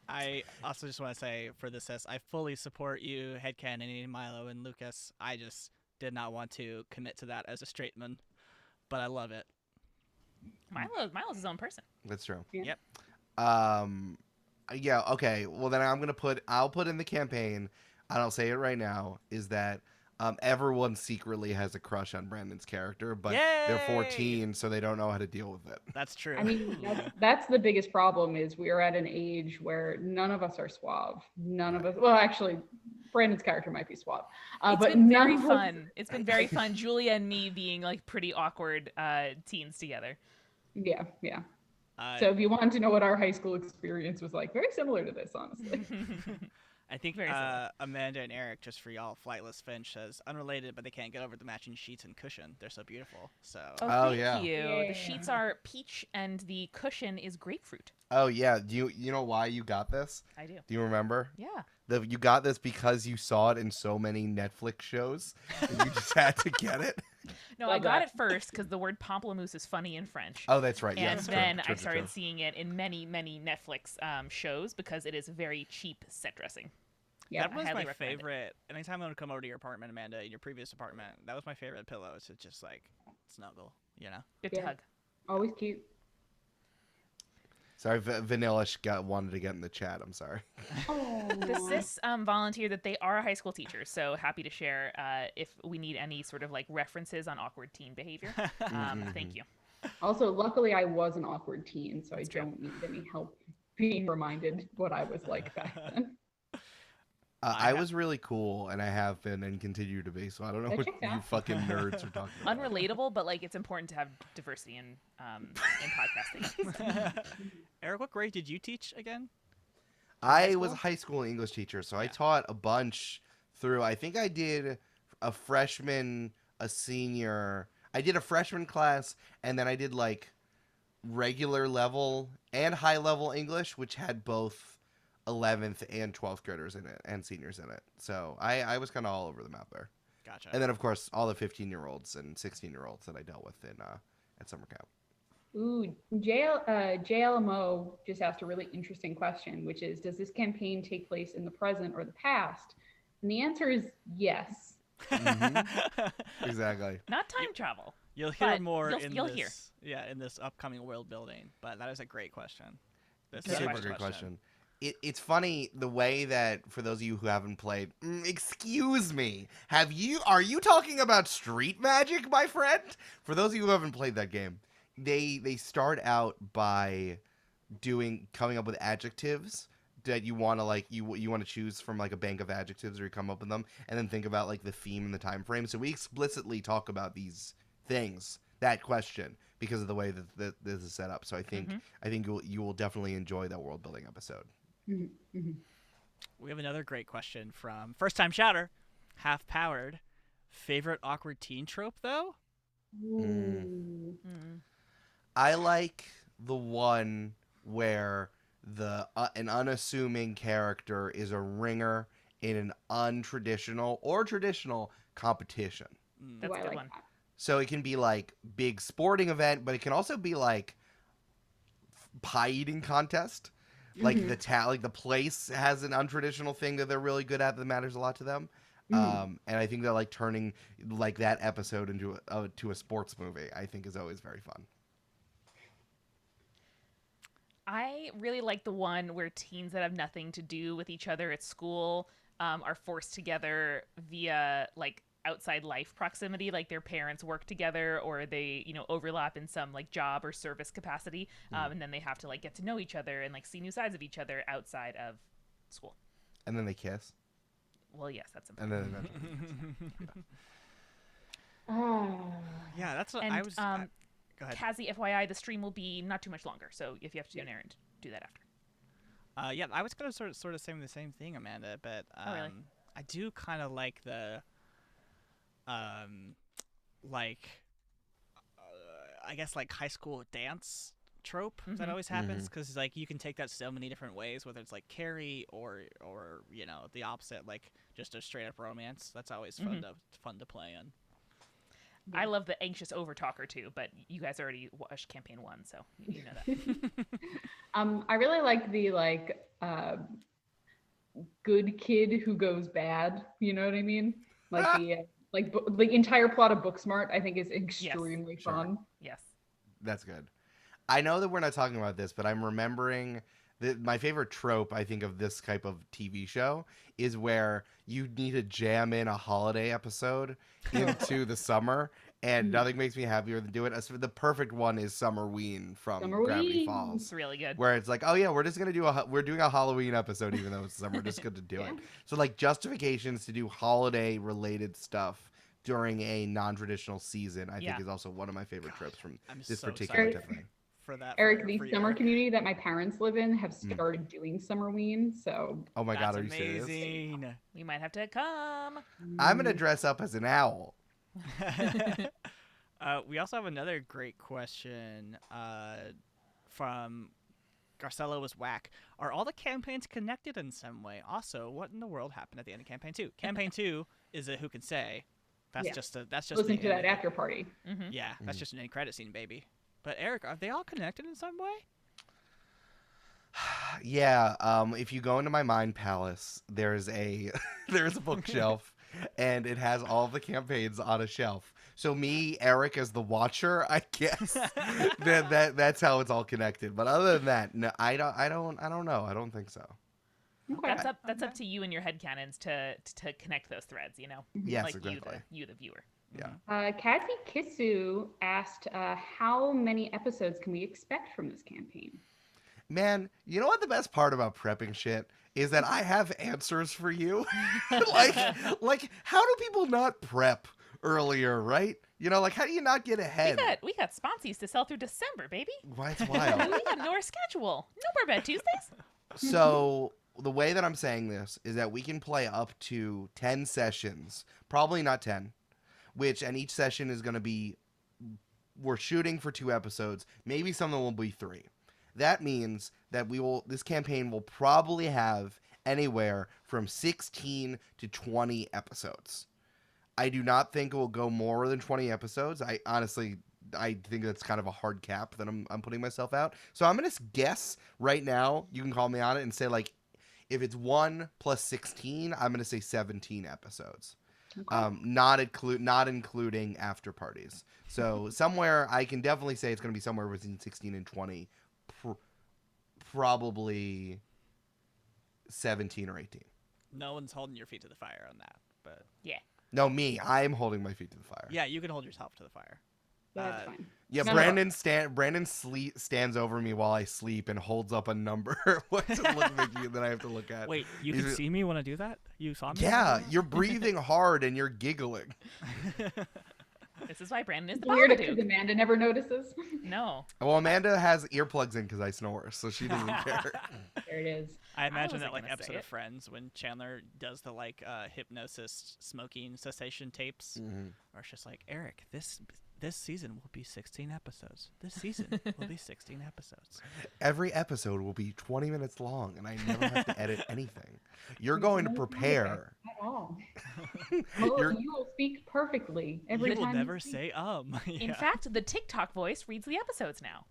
I also just want to say for this, I fully support you, headcanoning Milo and Lucas. I just did not want to commit to that as a straight man, but I love it. Milo's his own person. That's true. Yep. Yeah. Okay. Well, then I'll put in the campaign. And I'll say it right now. Is that everyone secretly has a crush on Brandon's character, but they're 14, so they don't know how to deal with it. That's true. I mean, that's the biggest problem is we are at an age where none of us are suave. None of us. Well, actually, Brandon's character might be suave. It's but been very fun. It's been very fun. Julia and me being like pretty awkward teens together. Yeah. So if you want to know what our high school experience was like, very similar to this, honestly. I think Amanda and Eric, just for y'all, Flightless Finch says unrelated, but they can't get over the matching sheets and cushion. They're so beautiful. So. Thank yeah. you. Yeah. The sheets are peach and the cushion is grapefruit. Oh yeah. Do you know why you got this? I do. Do you remember? Yeah. You got this because you saw it in so many Netflix shows, and you just had to get it. No, Love I got that. it first because the word pamplemousse is funny in French. Oh, that's right. And Yes. then true, I started true. seeing it in many, many Netflix shows because it is very cheap set dressing. Yeah. That was highly my recommend it. favorite. Anytime I would come over to your apartment, Amanda, in your previous apartment, that was my favorite pillow. To just like snuggle, you know. Good Yeah. hug. Always cute. Sorry, Vanillish wanted to get in the chat. I'm sorry. The sis volunteered that they are a high school teacher, so happy to share if we need any sort of like references on awkward teen behavior. Thank you. Also, luckily, I was an awkward teen, so That's I true. don't need any help being reminded what I was like back then. I was really cool, and I have been and continue to be. So I don't know That what checks you out. fucking nerds are talking about. Unrelatable, but like it's important to have diversity in podcasting. Eric, what grade did you teach again? I was a high school English teacher, so I taught a bunch through. I think I did a freshman, a senior. I did a freshman class, and then I did like regular level and high level English, which had both 11th and 12th graders in it and seniors in it. So I was kind of all over the map there. Gotcha. And then, of course, all the 15-year-olds and 16-year-olds that I dealt with at summer camp. Ooh, JLMO just asked a really interesting question, which is, does this campaign take place in the present or the past? And the answer is yes. Exactly. Not time travel. You'll hear But more you'll hear. in this upcoming world building. But that is a great question. This Good is a Super nice great question. It's funny the way that, for those of you who haven't played, excuse me, are you talking about street magic, my friend? For those of you who haven't played that game, they start out by coming up with adjectives that you want to like you want to choose from like a bank of adjectives, or you come up with them and then think about like the theme and the time frame. So we explicitly talk about these things, that question, because of the way that this is set up. So I think you will definitely enjoy that world building episode. We have another great question from first time chatter, half powered. Favorite awkward teen trope though? I like the one where an unassuming character is a ringer in an untraditional or traditional competition. That's a good like one. that. So it can be like big sporting event, but it can also be like pie eating contest. Like the place has an untraditional thing that they're really good at that matters a lot to them. And I think that like turning like that episode into a sports movie, I think is always very fun. I really like the one where teens that have nothing to do with each other at school are forced together via like outside life proximity, like their parents work together or they overlap in some like job or service capacity, and then they have to like get to know each other and like see new sides of each other outside of school. And then they kiss. Well, yes, that's And important. then eventually. Yeah, that's what And I was. Go ahead. Kazi, FYI, the stream will be not too much longer, so if you have to do an errand, do that after. Yeah, I was gonna sort of say the same thing, Amanda, but Oh, really? I do kind of like the I guess like high school dance trope that always happens, because like you can take that so many different ways, whether it's like Carrie or the opposite, like just a straight up romance. That's always fun to play in. I love the anxious overtalker too, but you guys already watched campaign 1, so you know that. I really like the good kid who goes bad. You know what I mean? Like the entire plot of Booksmart, I think, is extremely fun. Yes. That's good. I know that we're not talking about this, but I'm remembering that my favorite trope, I think, of this type of TV show is where you need to jam in a holiday episode into the summer, and nothing makes me happier than do it. The perfect one is Summerween from Gravity Falls. It's really good. Where it's like, oh yeah, we're just gonna we're doing a Halloween episode, even though it's summer. We're just good to do it. So like justifications to do holiday related stuff during a non-traditional season, I think is also one of my favorite tropes from this particular thing. For that, Eric, the summer community that my parents live in have started doing Summerween, so oh my god, are you amazing. serious? We might have to come. I'm gonna dress up as an owl. We also have another great question from Garcello was whack. Are all the campaigns connected in some way? Also, what in the world happened at the end of campaign 2? Campaign 2 is a who can say. That's just listen to that after party. Yeah, that's just an end credit scene, baby. But Eric, are they all connected in some way? Yeah, if you go into my mind palace, there's a bookshelf, and it has all the campaigns on a shelf. So me, Eric, as the watcher, I guess that's how it's all connected. But other than that, no, I don't know. I don't think so. Okay. That's up to you and your headcanons to connect those threads. You know, yes, like exactly. you the viewer. Yeah. Kathy Kisu asked, how many episodes can we expect from this campaign? Man, you know what the best part about prepping shit is that I have answers for you. like how do people not prep earlier, right? You know, like how do you not get ahead? We got sponsees to sell through December, baby. Why, it's wild. We got no schedule. No more Bad Tuesdays. So the way that I'm saying this is that we can play up to 10 sessions, probably not 10, and each session is going to be, we're shooting for 2 episodes. Maybe some of them will be 3. That means that this campaign will probably have anywhere from 16 to 20 episodes. I do not think it will go more than 20 episodes. I think that's kind of a hard cap that I'm putting myself out. So I'm going to guess right now, you can call me on it and say, like, if it's 1 plus 16, I'm going to say 17 episodes. Okay. Not including after parties. So somewhere, I can definitely say it's going to be somewhere between 16 and 20. Probably 17 or 18. No one's holding your feet to the fire on that, but yeah. No, me. I'm holding my feet to the fire. Yeah, you can hold yourself to the fire. That's fine. Yeah, Brandon stands over me while I sleep and holds up a number. What's it that I have to look at? Wait, you can see me when I do that? You saw me? Yeah, you're breathing hard and you're giggling. This is why Brandon is the weird Babadook. because Amanda never notices. No. Well, Amanda has earplugs in because I snore, so she doesn't care. There it is. I imagine that like episode of Friends when Chandler does the like hypnosis smoking cessation tapes, where it's just like, Eric, this season will be 16 episodes. This season will be 16 episodes. Every episode will be 20 minutes long, and I never have to edit anything. You're going to prepare. At all. Well, you will speak perfectly every time. You will never say Yeah. In fact, the TikTok voice reads the episodes now.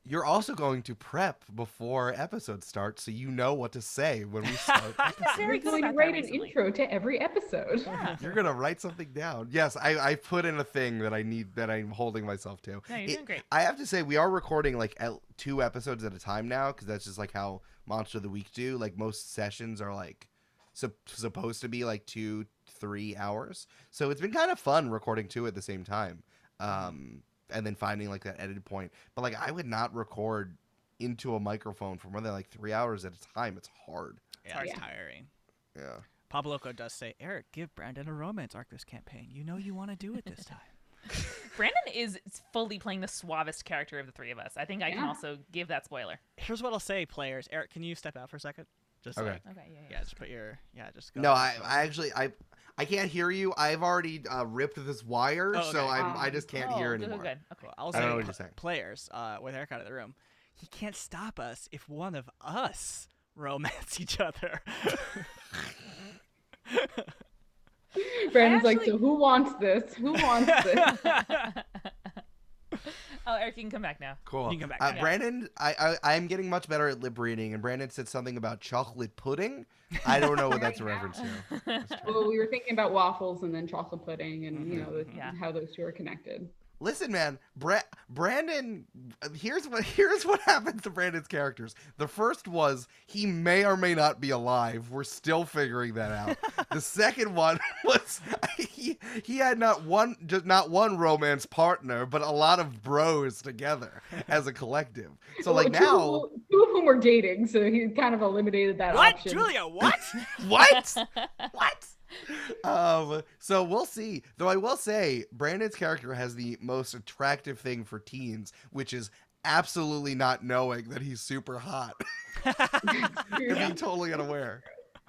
You're also going to prep before episodes start, so you know what to say when we start. You're going to write an intro to every episode. Yeah. You're going to write something down. Yes, I put in a thing that I'm holding myself to. No, you're doing great. I have to say, we are recording like 2 episodes at a time now, because that's just like how Monster of the Week do. Like most sessions are like supposed to be like 2-3 hours. So it's been kind of fun recording 2 at the same time. And then finding like that edited point. But like I would not record into a microphone for more than like 3 hours at a time. It's hard. Yeah, it's tiring. Yeah. Pabloco does say, Eric, give Brandon a romance arc this campaign. You know you want to do it this time. Brandon is fully playing the suavest character of the 3 of us. I think I can also give that spoiler. Here's what I'll say, players. Eric, can you step out for a second? Just okay. Like, yeah, just put your just go. No, I can't hear you. I've already ripped this wire, so I just can't hear anymore. Good. Okay. Well, I'll I don't know say, what you're saying. players, with Eric out of the room, he can't stop us if one of us romance each other. Brandon's like, so who wants this? Who wants this? Oh, Eric, you can come back now. Cool. You can come back. Brandon, I'm getting much better at lip reading, and Brandon said something about chocolate pudding. I don't know what that's a reference to. Well, we were thinking about waffles and then chocolate pudding, and you know how those two are connected. Listen, man, Brandon. Here's what happens to Brandon's characters. The first was he may or may not be alive. We're still figuring that out. The second one was he had not one romance partner, but a lot of bros together as a collective. So like now, two of whom were dating, so he kind of eliminated that option. Julia? What? What? So we'll see. Though I will say, Brandon's character has the most attractive thing for teens, which is absolutely not knowing that he's super hot. You're being totally unaware.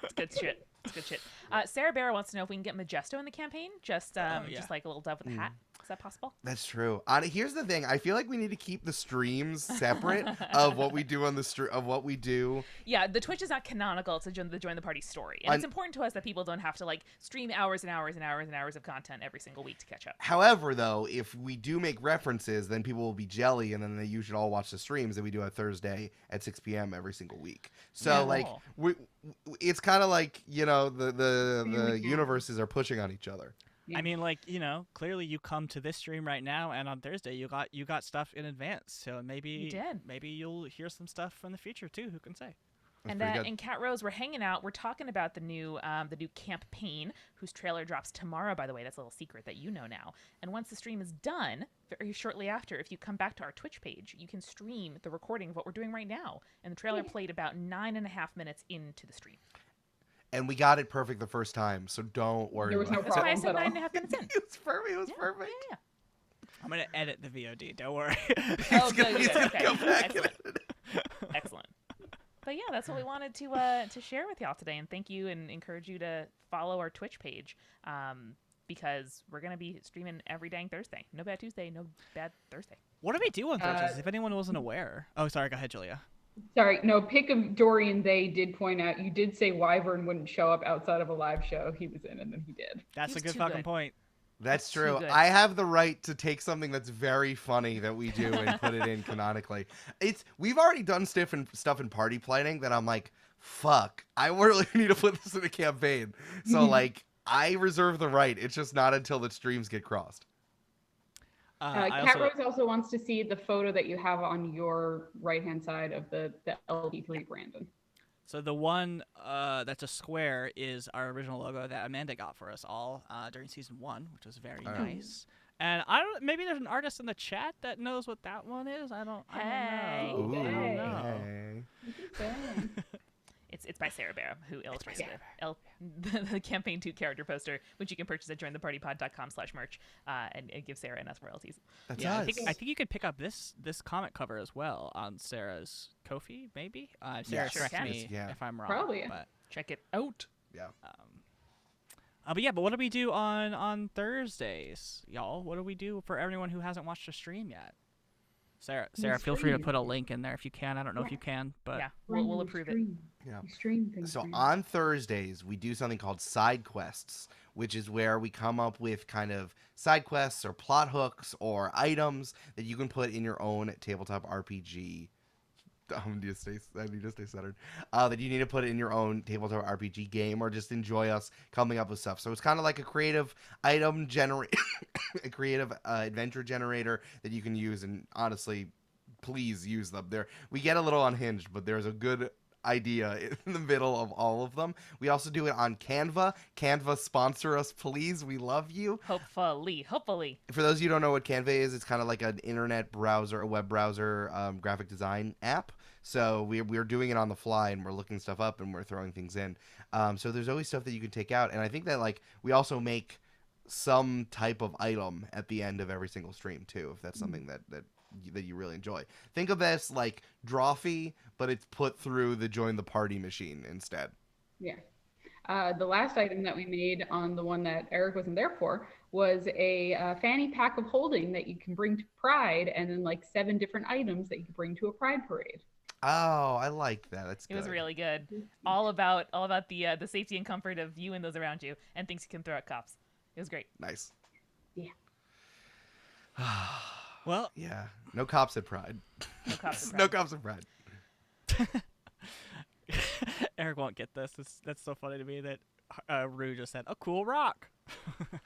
It's good shit. It's good shit. Sarah Barra wants to know if we can get Majesto in the campaign. Just like a little dove with a hat. Is that possible? That's true. Here's the thing. I feel like we need to keep the streams separate of what we do on the of what we do. Yeah, the Twitch is not canonical to join the party story, and it's important to us that people don't have to like stream hours and hours and hours and hours of content every single week to catch up. However, though, if we do make references, then people will be jelly, and then you should all watch the streams that we do on Thursday at 6 p.m. every single week. So it's kind of like the universes are pushing on each other. I mean, like, clearly you come to this stream right now, and on Thursday you got stuff in advance. So maybe you'll hear some stuff from the future too. Who can say? And in Cat Rose, we're hanging out. We're talking about the new Camp-Paign, whose trailer drops tomorrow. By the way, that's a little secret that you know now. And once the stream is done, very shortly after, if you come back to our Twitch page, you can stream the recording of what we're doing right now. And the trailer played about 9.5 minutes into the stream. And we got it perfect the first time, so don't worry. There was no about problem. I said 9.5 minutes in. It was perfect. It was perfect. Yeah. I'm gonna edit the VOD. Don't worry. Oh, good. Okay. Go back Excellent. But yeah, that's what we wanted to share with y'all today, and thank you, and encourage you to follow our Twitch page, because we're gonna be streaming every dang Thursday. No bad Tuesday, no bad Thursday. What do we do on Thursdays? If anyone wasn't aware. Oh, sorry. Go ahead, Julia. Sorry, no, Pick of Dorian, they did point out, you did say Wyvern wouldn't show up outside of a live show he was in, and then he did. That's a good fucking point. That's true. I have the right to take something that's very funny that we do and put it in canonically. We've already done stuff in party planning that I'm like, fuck, I really need to put this in a campaign. So like, I reserve the right. It's just not until the streams get crossed. Cat Rose also wants to see the photo that you have on your right-hand side of the LP3 Brandon. So the one that's a square is our original logo that Amanda got for us all during season 1, which was very nice. And maybe there's an artist in the chat that knows what that one is. I don't know. It's by Sarah Barra, who illustrated the Campaign 2 character poster, which you can purchase at jointhepartypod.com/merch, and give Sarah and us royalties. That's I think you could pick up this comic cover as well on Sarah's Ko-fi, maybe. Sarah, correct me if I'm wrong. Probably. But check it out. Yeah. But what do we do on Thursdays, y'all? What do we do for everyone who hasn't watched the stream yet? Sarah, feel free to put a link in there if you can. I don't know if you can, but yeah, we'll approve it. Yeah. Stream things. So on Thursdays, we do something called side quests, which is where we come up with kind of side quests or plot hooks or items that you can put in your own tabletop RPG. I need to stay centered. That you need to put in your own tabletop RPG game, or just enjoy us coming up with stuff. So it's kind of like a creative item a creative adventure generator that you can use. And honestly, please use them. We get a little unhinged, but there's a good idea in the middle of all of them. We also do it on Canva. Canva, sponsor us, please. We love you. Hopefully. For those of you who don't know what Canva is, it's kind of like an internet browser, a web browser graphic design app. So we're doing it on the fly, and we're looking stuff up, and we're throwing things in. So there's always stuff that you can take out. And I think that like we also make some type of item at the end of every single stream too, if that's something that you really enjoy. Think of this like Drawfee, but it's put through the join the party machine instead. Yeah. The last item that we made on the one that Eric wasn't there for was a fanny pack of holding that you can bring to Pride, and then like 7 different items that you can bring to a Pride parade. Oh, I like that. That's good. It was really good. All about the safety and comfort of you and those around you, and things you can throw at cops. It was great. Nice. Yeah. Well, Yeah. No cops at Pride. No cops. No cops at Pride. Eric won't get this. That's so funny to me that Rue just said, "A cool rock."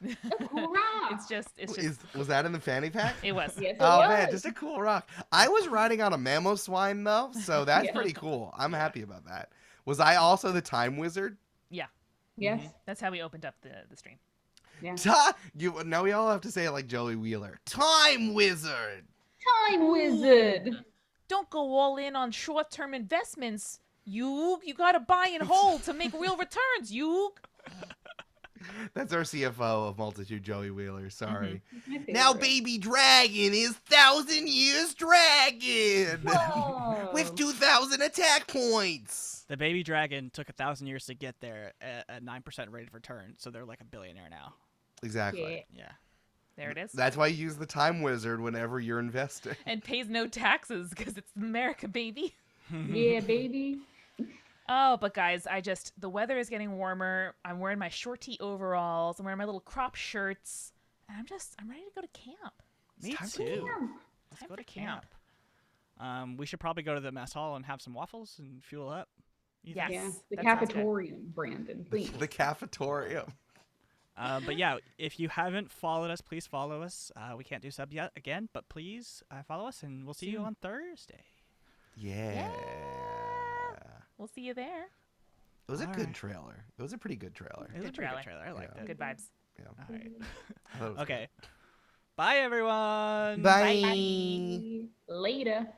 A cool rock. It's just. Was that in the fanny pack? It was. Yes, it Oh was. man, just a cool rock. I was riding on a mammo swine though, so that's Yeah. pretty cool. I'm happy about that. Was I also the time wizard? Yeah. Yes. That's how we opened up the stream. Yeah. Now we all have to say it like Joey Wheeler. Time wizard. Time wizard. Don't go all in on short-term investments. You gotta buy and hold to make real returns. That's our CFO of Multitude, Joey Wheeler. Sorry. My favorite. Now Baby Dragon is 1,000 Years Dragon Whoa. with 2,000 attack points. The baby dragon took 1,000 years to get there at 9% rate of return, so they're like a billionaire now. Exactly. Yeah. There it is. That's why you use the Time Wizard whenever you're investing. And pays no taxes because it's America, baby. Yeah, baby. Oh, but guys, the weather is getting warmer. I'm wearing my short tee overalls. I'm wearing my little crop shirts. And I'm ready to go to camp. Me time for too. Damn. Let's Time go for to camp. We should probably go to the mess hall and have some waffles and fuel up. You think? Yes. Yeah. The that sounds good. cafetorium, Brandon. Please. The cafeteria. But yeah, if you haven't followed us, please follow us. We can't do sub yet again, but please follow us, and we'll see you Soon. on Thursday. Yeah. We'll see you there. It was a All good right. trailer. It was a pretty good trailer. It was a Good pretty good trailer. trailer. I liked Yeah. it. Good vibes. Yeah. All right. I thought it was Okay. Bye, everyone. good. Bye. Later.